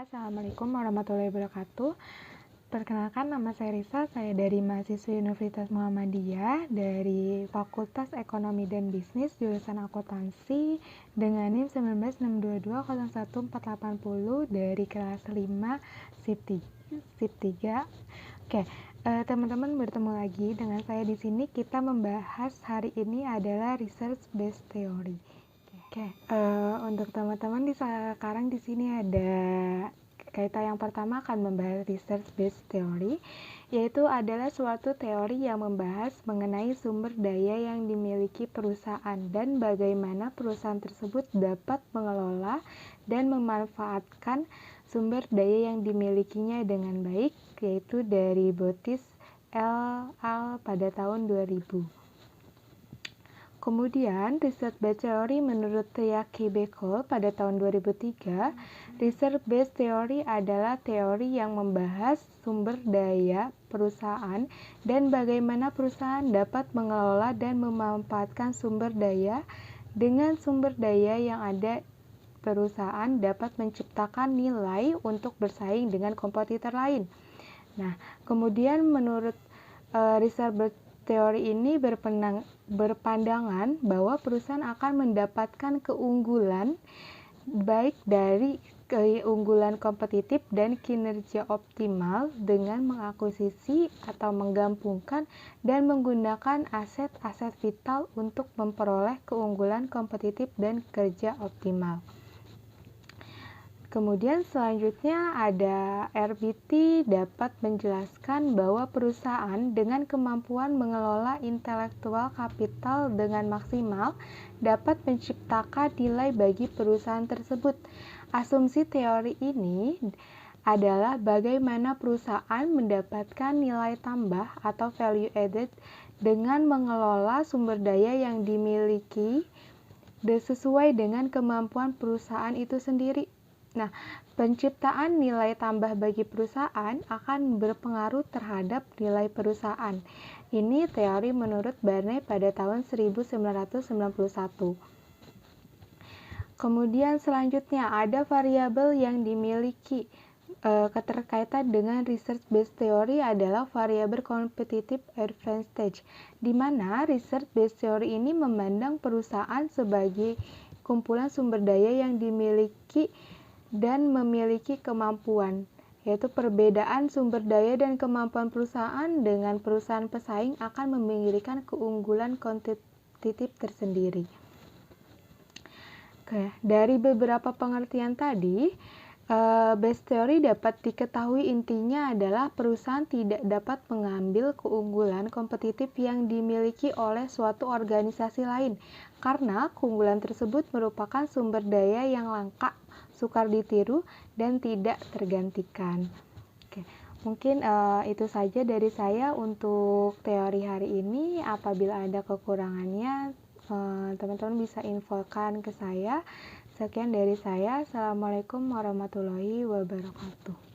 Assalamualaikum warahmatullahi wabarakatuh. Perkenalkan, nama saya Risa, saya dari mahasiswa Universitas Muhammadiyah dari Fakultas Ekonomi dan Bisnis jurusan Akuntansi dengan NIM 196220140 dari kelas 5 SIP 3. Oke, teman-teman bertemu lagi dengan saya di sini. Kita membahas hari ini adalah research based theory. Oke, untuk teman-teman sekarang di sini ada kita yang pertama akan membahas research based theory, yaitu adalah suatu teori yang membahas mengenai sumber daya yang dimiliki perusahaan dan bagaimana perusahaan tersebut dapat mengelola dan memanfaatkan sumber daya yang dimilikinya dengan baik, yaitu dari Bootis al. pada tahun 2000. Kemudian, research based theory menurut Teyaki Beko pada tahun 2003, research based theory adalah teori yang membahas sumber daya perusahaan dan bagaimana perusahaan dapat mengelola dan memanfaatkan sumber daya. Dengan sumber daya yang ada, perusahaan dapat menciptakan nilai untuk bersaing dengan kompetitor lain. Nah, kemudian menurut research based teori ini berpandangan bahwa perusahaan akan mendapatkan keunggulan baik dari keunggulan kompetitif dan kinerja optimal dengan mengakuisisi atau menggabungkan dan menggunakan aset-aset vital untuk memperoleh keunggulan kompetitif dan kerja optimal. Kemudian selanjutnya ada RBT dapat menjelaskan bahwa perusahaan dengan kemampuan mengelola intelektual kapital dengan maksimal dapat menciptakan nilai bagi perusahaan tersebut. Asumsi teori ini adalah bagaimana perusahaan mendapatkan nilai tambah atau value added dengan mengelola sumber daya yang dimiliki sesuai dengan kemampuan perusahaan itu sendiri. Nah, penciptaan nilai tambah bagi perusahaan akan berpengaruh terhadap nilai perusahaan. Ini teori menurut Barney pada tahun 1991. Kemudian selanjutnya ada variabel yang dimiliki keterkaitan dengan research based theory adalah variabel competitive advantage, di mana research based theory ini memandang perusahaan sebagai kumpulan sumber daya yang dimiliki dan memiliki kemampuan, yaitu perbedaan sumber daya dan kemampuan perusahaan dengan perusahaan pesaing akan memiliki keunggulan kompetitif tersendiri. Oke, dari beberapa pengertian tadi, based theory dapat diketahui intinya adalah perusahaan tidak dapat mengambil keunggulan kompetitif yang dimiliki oleh suatu organisasi lain, karena keunggulan tersebut merupakan sumber daya yang langka, sukar ditiru, dan tidak tergantikan. Oke, mungkin itu saja dari saya untuk teori hari ini. Apabila ada kekurangannya, teman-teman bisa infokan ke saya. Sekian dari saya. Assalamualaikum warahmatullahi wabarakatuh.